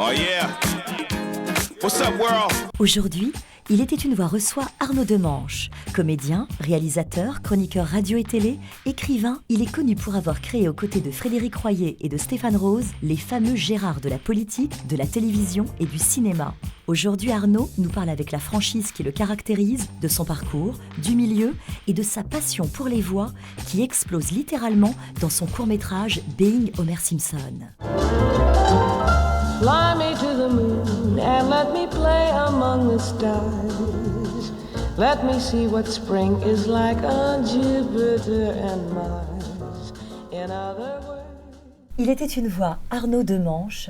Oh yeah. What's up, world? Aujourd'hui, Il était une voix reçoit Arnaud Demanche. Comédien, réalisateur, chroniqueur radio et télé, écrivain, il est connu pour avoir créé aux côtés de Frédéric Royer et de Stéphane Rose les fameux Gérard de la politique, de la télévision et du cinéma. Aujourd'hui, Arnaud nous parle avec la franchise qui le caractérise, de son parcours, du milieu et de sa passion pour les voix qui explose littéralement dans son court-métrage Being Homer Simpson. Fly me to the moon and let me play among the stars. Let me see what spring is like on Jupiter and Mars. In other words... Il était une voix, Arnaud Demanche.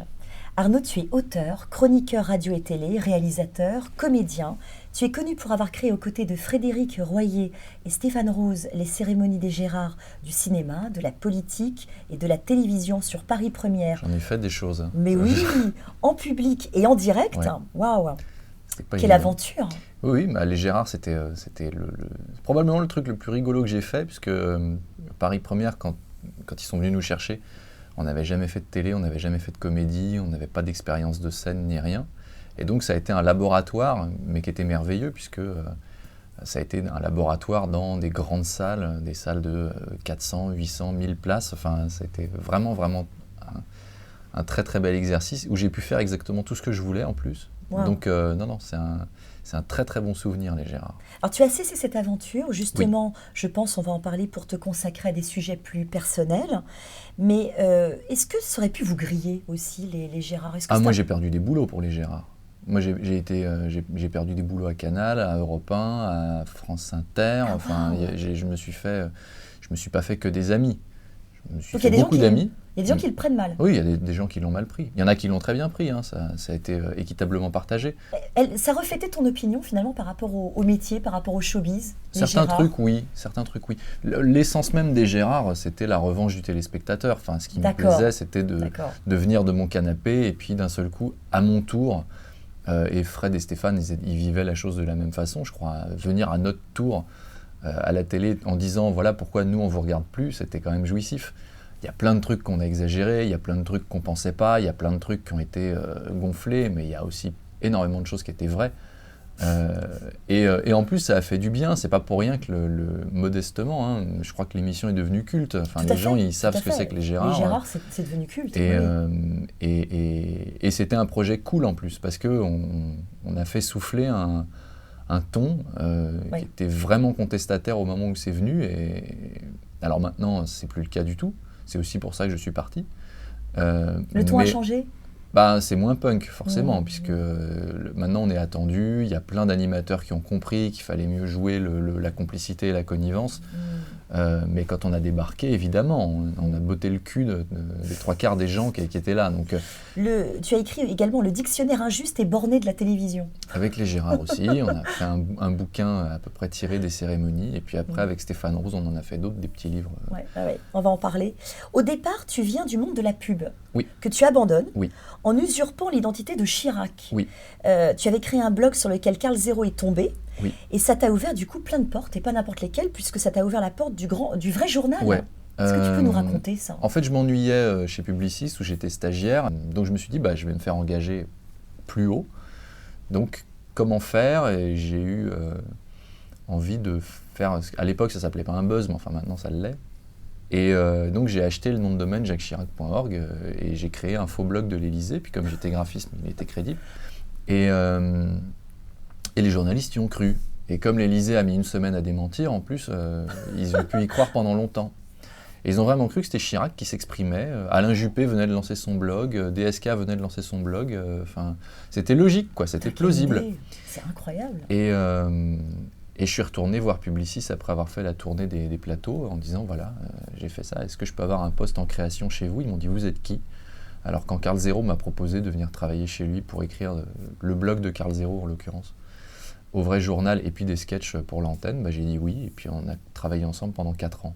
Arnaud, tu es auteur, chroniqueur radio et télé, réalisateur, comédien. Tu es connu pour avoir créé aux côtés de Frédéric Royer et Stéphane Rose les cérémonies des Gérards du cinéma, de la politique et de la télévision sur Paris Première. J'en ai fait des choses. Mais oui, en public et en direct. Ouais. Waouh, quelle évident. aventure. Oui, bah, les Gérards, c'était probablement le truc le plus rigolo que j'ai fait, puisque Paris Première, quand ils sont venus nous chercher, on n'avait jamais fait de télé, on n'avait jamais fait de comédie, on n'avait pas d'expérience de scène ni rien. Et donc ça a été un laboratoire, mais qui était merveilleux, puisque ça a été un laboratoire dans des grandes salles, des salles de 400, 800, 1000 places. Enfin, ça a été vraiment un très très bel exercice, où j'ai pu faire exactement tout ce que je voulais en plus. Wow. Donc c'est un très très bon souvenir, les Gérards. Alors tu as cessé cette aventure, justement, oui. Je pense, on va en parler pour te consacrer à des sujets plus personnels, mais est-ce que ça aurait pu vous griller aussi, les Gérards? Moi j'ai perdu des boulots pour les Gérards. Moi j'ai perdu des boulots à Canal, à Europe 1, à France Inter, je me suis pas fait que des amis. Je me suis fait beaucoup d'amis. Il y a des gens qui le prennent mal. Oui, il y a des gens qui l'ont mal pris. Il y en a qui l'ont très bien pris, hein, ça a été équitablement partagé. Ça reflétait ton opinion finalement par rapport au métier, par rapport au showbiz? Certains trucs, oui. L'essence même des Gérards, c'était la revanche du téléspectateur. Enfin, ce qui me plaisait, c'était de venir de mon canapé et puis d'un seul coup, à mon tour, et Fred et Stéphane, ils vivaient la chose de la même façon, je crois. Venir à notre tour à la télé en disant voilà pourquoi nous on vous regarde plus, c'était quand même jouissif. Il y a plein de trucs qu'on a exagérés, il y a plein de trucs qu'on pensait pas, il y a plein de trucs qui ont été gonflés, mais il y a aussi énormément de choses qui étaient vraies. Et en plus, ça a fait du bien. C'est pas pour rien que modestement, hein, je crois que l'émission est devenue culte. Enfin, les gens, ils savent ce que c'est que les Gérards. Les Gérards, c'est devenu culte. Et c'était un projet cool en plus, parce qu'on a fait souffler un ton qui était vraiment contestataire au moment où c'est venu. Et alors maintenant, c'est plus le cas du tout. C'est aussi pour ça que je suis parti. Le ton a changé ? C'est moins punk, forcément, puisque maintenant on est attendu, il y a plein d'animateurs qui ont compris qu'il fallait mieux jouer la complicité et la connivence. Mais quand on a débarqué, évidemment, on a botté le cul des trois quarts des gens qui étaient là. Donc, tu as écrit également le dictionnaire injuste et borné de la télévision. Avec les Gérards aussi, on a fait un bouquin à peu près tiré des cérémonies. Et puis après, avec Stéphane Rose, on en a fait d'autres, des petits livres. Ouais, on va en parler. Au départ, tu viens du monde de la pub, oui. Que tu abandonnes. Oui. En usurpant l'identité de Chirac. Oui. Tu avais créé un blog sur lequel Carl Zero est tombé. Oui. Et ça t'a ouvert du coup plein de portes, et pas n'importe lesquelles, puisque ça t'a ouvert la porte du vrai journal. Ouais. Est-ce que tu peux nous raconter ça? En fait, je m'ennuyais chez Publicis, où j'étais stagiaire. Donc je me suis dit, je vais me faire engager plus haut. Donc comment faire? Et j'ai eu envie de faire... À l'époque, ça s'appelait pas un buzz, mais enfin maintenant, ça l'est. Et donc j'ai acheté le nom de domaine jacqueschirac.org et j'ai créé un faux blog de l'Élysée. Puis comme j'étais graphiste, il était crédible. Et les journalistes y ont cru. Et comme l'Élysée a mis une semaine à démentir, en plus, ils ont pu y croire pendant longtemps. Et ils ont vraiment cru que c'était Chirac qui s'exprimait. Alain Juppé venait de lancer son blog, DSK venait de lancer son blog. C'était logique, quoi. C'était plausible. C'est incroyable. Et je suis retourné voir Publicis après avoir fait la tournée des plateaux en disant voilà, j'ai fait ça, est-ce que je peux avoir un poste en création chez vous? Ils m'ont dit vous êtes qui? Alors quand Carl Zero m'a proposé de venir travailler chez lui pour écrire le blog de Carl Zero en l'occurrence, au vrai journal et puis des sketchs pour l'antenne, j'ai dit oui et puis on a travaillé ensemble pendant 4 ans.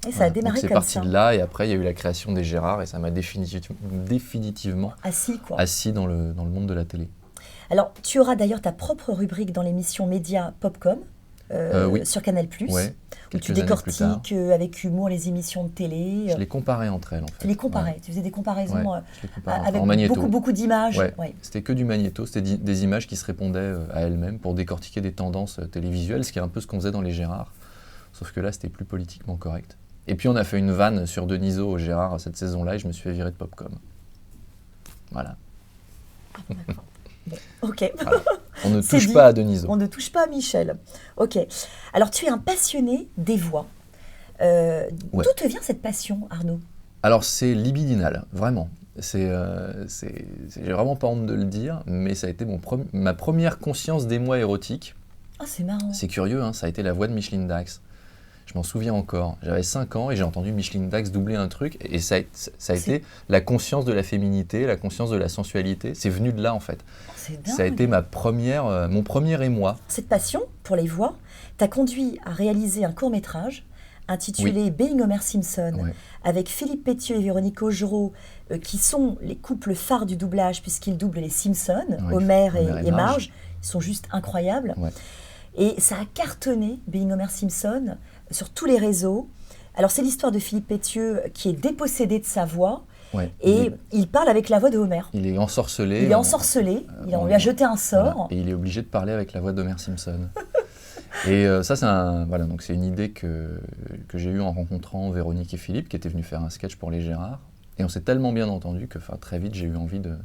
Et ça a démarré comme ça. C'est parti de là et après il y a eu la création des Gérards et ça m'a définitivement assis dans le monde de la télé. Alors tu auras d'ailleurs ta propre rubrique dans l'émission Média Popcom. sur Canal+. Ouais, où tu décortiques avec humour les émissions de télé. Je les comparais entre elles, en fait. Tu les comparais, tu faisais des comparaisons avec en magnéto. beaucoup d'images. Ouais. C'était que du magnéto, c'était des images qui se répondaient à elles-mêmes pour décortiquer des tendances télévisuelles, ce qui est un peu ce qu'on faisait dans les Gérard. Sauf que là, c'était plus politiquement correct. Et puis on a fait une vanne sur Denisot au Gérard cette saison-là et je me suis fait virer de Popcom. Voilà. Bon, ok. Voilà. On ne touche pas à Denisot. On ne touche pas à Michel. Ok. Alors tu es un passionné des voix. D'où te vient cette passion, Arnaud? Alors c'est libidinal, vraiment. J'ai vraiment pas honte de le dire, mais ça a été ma première conscience d'émoi érotique. Ah, c'est marrant. C'est curieux, hein, ça a été la voix de Micheline Dax. Je m'en souviens encore. J'avais 5 ans et j'ai entendu Micheline Dax doubler un truc. Et ça a été la conscience de la féminité, la conscience de la sensualité. C'est venu de là, en fait. C'est dingue. Ça a été mon premier émoi. Cette passion pour les voix t'a conduit à réaliser un court-métrage intitulé Being Homer Simpson, avec Philippe Pétieux et Véronique Augereau, qui sont les couples phares du doublage, puisqu'ils doublent les Simpsons, Homer et Marge. Ils sont juste incroyables. Ouais. Et ça a cartonné, Being Homer Simpson, sur tous les réseaux. Alors, c'est l'histoire de Philippe Pétieux qui est dépossédé de sa voix. Ouais, et il parle avec la voix de Homer. Il est ensorcelé. On lui a jeté un sort. Voilà, et il est obligé de parler avec la voix d'Homer Simpson. Et ça, c'est une idée que j'ai eue en rencontrant Véronique et Philippe, qui étaient venus faire un sketch pour les Gérard. Et on s'est tellement bien entendu que très vite, j'ai eu envie de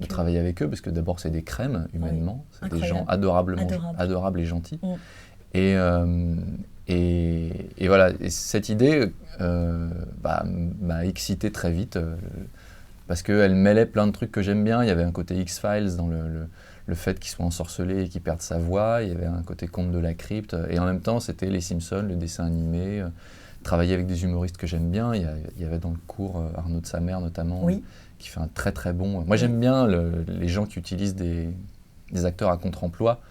travailler avec eux, parce que d'abord, c'est des crèmes, humainement. C'est des gens adorables et gentils. Et voilà, et cette idée m'a excité très vite, parce qu'elle mêlait plein de trucs que j'aime bien. Il y avait un côté X-Files dans le fait qu'ils soient ensorcelés et qu'ils perdent sa voix. Il y avait un côté conte de la crypte. Et en même temps, c'était les Simpsons, le dessin animé. Travailler avec des humoristes que j'aime bien. Il y avait dans le cours Arnaud de Samer notamment, qui fait un très très bon... Moi j'aime bien les gens qui utilisent des acteurs à contre-emploi,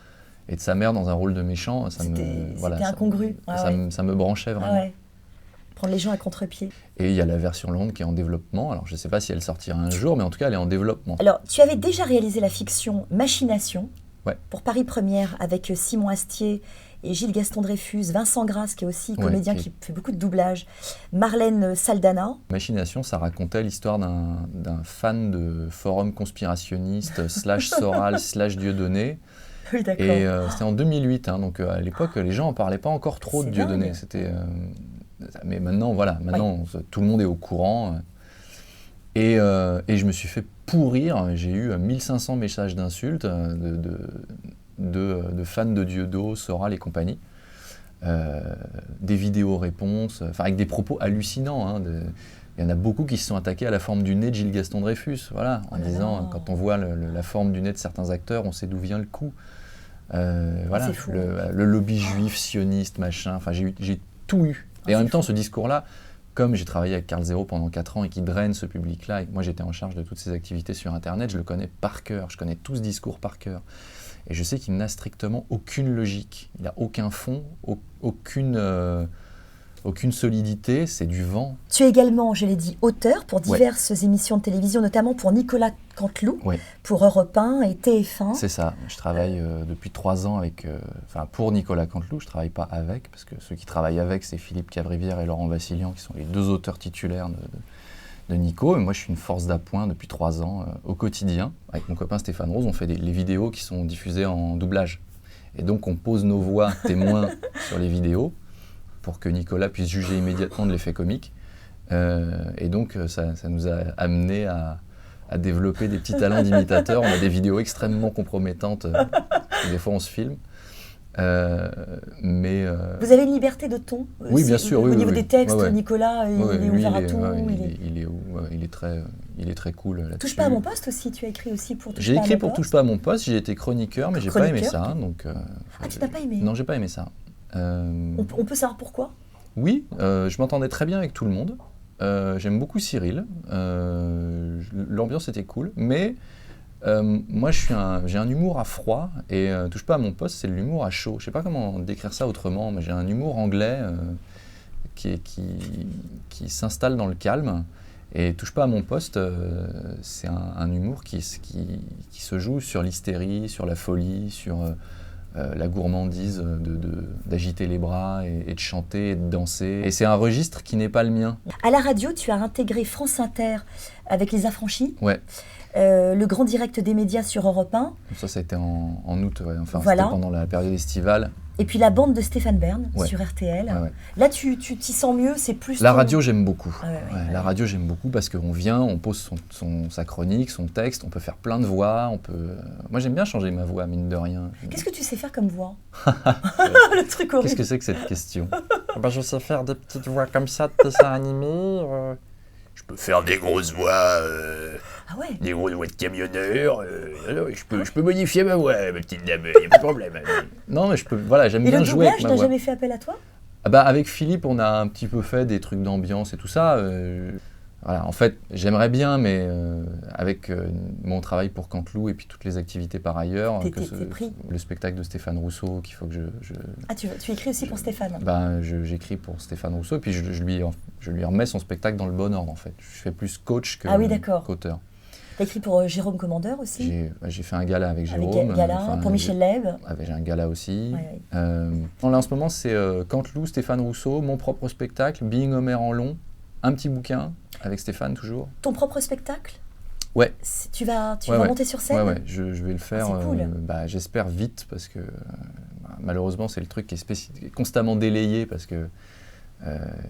et de Samer dans un rôle de méchant, c'était incongru. Ça me branchait vraiment. Prendre les gens à contre-pied. Et il y a la version longue qui est en développement. Alors je ne sais pas si elle sortira un jour, mais en tout cas elle est en développement. Alors tu avais déjà réalisé la fiction Machination pour Paris Première avec Simon Astier et Gilles Gaston Dreyfus, Vincent Grasse, qui est aussi comédien qui fait beaucoup de doublage, Marlène Saldana. Machination, ça racontait l'histoire d'un fan de forum conspirationniste /Soral /Dieudonné. Oui, d'accord. Et c'était en 2008, hein, donc à l'époque, les gens n'en parlaient pas encore trop de Dieudonné. Mais maintenant, tout le monde est au courant. Et je me suis fait pourrir. J'ai eu 1500 messages d'insultes de fans de Dieudo, Soral et compagnie, des vidéos-réponses, avec des propos hallucinants. Hein, il y en a beaucoup qui se sont attaqués à la forme du nez de Gilles Gaston Dreyfus, en disant, quand on voit la forme du nez de certains acteurs, on sait d'où vient le coup. C'est fou. Le lobby juif, sioniste, machin, j'ai tout eu. Et en même temps, ce discours-là, comme j'ai travaillé avec Carl Zero pendant 4 ans et qui draine ce public-là, et moi j'étais en charge de toutes ces activités sur Internet, je le connais par cœur, je connais tout ce discours par cœur. Et je sais qu'il n'a strictement aucune logique, il n'a aucun fond, aucune solidité, c'est du vent. Tu es également, je l'ai dit, auteur pour diverses émissions de télévision, notamment pour Nicolas Canteloup, pour Europe 1 et TF1. C'est ça, je travaille depuis 3 ans pour Nicolas Canteloup, je ne travaille pas avec, parce que ceux qui travaillent avec, c'est Philippe Cavrivière et Laurent Vassilian, qui sont les 2 auteurs titulaires de Nico. Et moi, je suis une force d'appoint depuis 3 ans au quotidien. Avec mon copain Stéphane Rose, on fait les vidéos qui sont diffusées en doublage. Et donc, on pose nos voix témoins sur les vidéos pour que Nicolas puisse juger immédiatement de l'effet comique. Et donc, ça nous a amené à développer des petits talents d'imitateur. On a des vidéos extrêmement compromettantes. Des fois, on se filme. Vous avez une liberté de ton Oui, bien sûr. Au niveau des textes, Nicolas, il est ouvert à tout. Il est très cool là-dessus. Touche pas à mon poste aussi, tu as écrit aussi pour Touche pas à mon poste. J'ai écrit pour Touche pas à mon poste, j'ai été chroniqueur, mais j'ai pas aimé ça. Donc, tu n'as pas aimé? Non, j'ai pas aimé ça. On peut savoir pourquoi? Oui, je m'entendais très bien avec tout le monde. J'aime beaucoup Cyril. L'ambiance était cool, mais moi j'ai un humour à froid et Touche pas à mon poste, c'est l'humour à chaud. Je sais pas comment décrire ça autrement, mais j'ai un humour anglais qui s'installe dans le calme. Et Touche pas à mon poste, c'est un humour qui se joue sur l'hystérie, sur la folie, sur la gourmandise d'agiter les bras et de chanter et de danser. Et c'est un registre qui n'est pas le mien. À la radio, tu as intégré France Inter avec Les Affranchis. Ouais. Le grand direct des médias sur Europe 1. Ça a été en août, ouais. Enfin, voilà. C'était pendant la période estivale. Et puis la bande de Stéphane Bern ouais. sur RTL. Ouais, ouais. Là, tu t'y sens mieux, c'est plus... La radio, j'aime beaucoup. Ah, ouais. La radio, j'aime beaucoup parce qu'on vient, on pose sa chronique, son texte, on peut faire plein de voix, Moi, j'aime bien changer ma voix, mine de rien. Qu'est-ce que tu sais faire comme voix? Le truc horrible. Qu'est-ce que c'est que cette question? Je sais faire des petites voix comme ça de dessins animés. Je peux faire des grosses voix, Ah ouais. des grosses voix de camionneur. Je peux modifier ma voix, ma petite dame, y a pas de problème. Non, mais j'aime bien jouer avec ma voix. Et le doublage, t'as jamais fait appel à toi? Avec Philippe, on a un petit peu fait des trucs d'ambiance et tout ça. Voilà, en fait, j'aimerais bien, mais avec mon travail pour Canteloup et puis toutes les activités par ailleurs, t'es pris. Le spectacle de Stéphane Rousseau, qu'il faut que je... Ah, tu écris aussi pour Stéphane? J'écris pour Stéphane Rousseau, et puis je lui remets son spectacle dans le bon ordre, en fait. Je fais plus coach qu'auteur. T'as écrit pour Jérôme Commandeur aussi? J'ai fait un gala avec Jérôme. Pour Michel Lève. J'ai un gala aussi. Ouais. Là, en ce moment, c'est Canteloup, Stéphane Rousseau, mon propre spectacle, Being Homer en long, un petit bouquin, avec Stéphane toujours. Ton propre spectacle? Ouais. Tu vas monter sur scène? Ouais, je vais le faire, c'est cool. J'espère vite, parce que malheureusement, c'est le truc qui est constamment délayé, parce que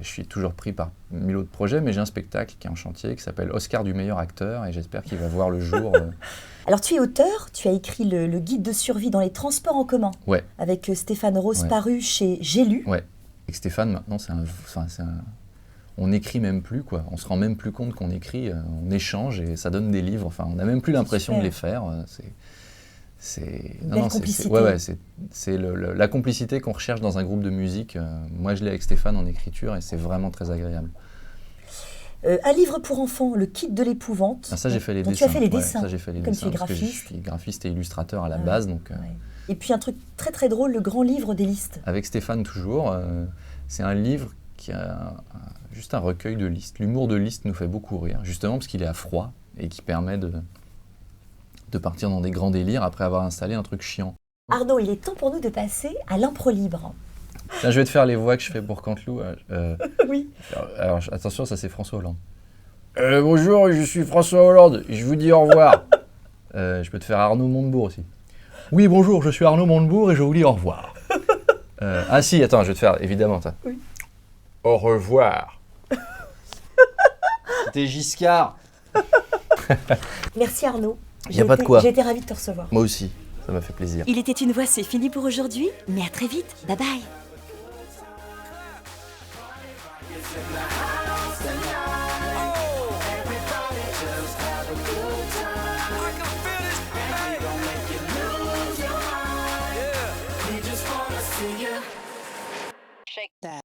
je suis toujours pris par 1000 autres projets, mais j'ai un spectacle qui est en chantier, qui s'appelle Oscar du meilleur acteur, et j'espère qu'il va voir le jour. Alors tu es auteur, tu as écrit le guide de survie dans les transports en commun, ouais. Avec Stéphane Rose, ouais. Paru chez J'ai lu. Ouais. Avec Stéphane, maintenant, on n'écrit même plus, quoi. On se rend même plus compte qu'on écrit, on échange et ça donne des livres. Enfin, on n'a même plus l'impression de les faire. C'est la complicité qu'on recherche dans un groupe de musique. Moi, je l'ai avec Stéphane en écriture et c'est vraiment très agréable. Un livre pour enfants, Le Kit de l'épouvante. Ça, j'ai fait les dessins. Tu as fait les dessins. Ça, j'ai fait les comme dessins. tu es graphiste. Je suis graphiste et illustrateur à la base. Donc, Et puis un truc très très drôle, Le Grand Livre des listes. Avec Stéphane toujours. C'est un livre qui a juste un recueil de listes. L'humour de Liszt nous fait beaucoup rire, justement parce qu'il est à froid et qui permet de partir dans des grands délires après avoir installé un truc chiant. Arnaud, il est temps pour nous de passer à l'impro libre. Tiens, je vais te faire les voix que je fais pour Canteloup. Oui. Alors, attention, ça c'est François Hollande. Bonjour, je suis François Hollande, je vous dis au revoir. Je peux te faire Arnaud Montebourg aussi. Oui, bonjour, je suis Arnaud Montebourg et je vous dis au revoir. Ah si, attends, je vais te faire, évidemment. Oui. Au revoir. C'était Giscard. Merci Arnaud. Il n'y a pas de quoi. J'ai été ravie de te recevoir. Moi aussi, ça m'a fait plaisir. Il était une voix, c'est fini pour aujourd'hui, mais à très vite. Bye bye. Shake that.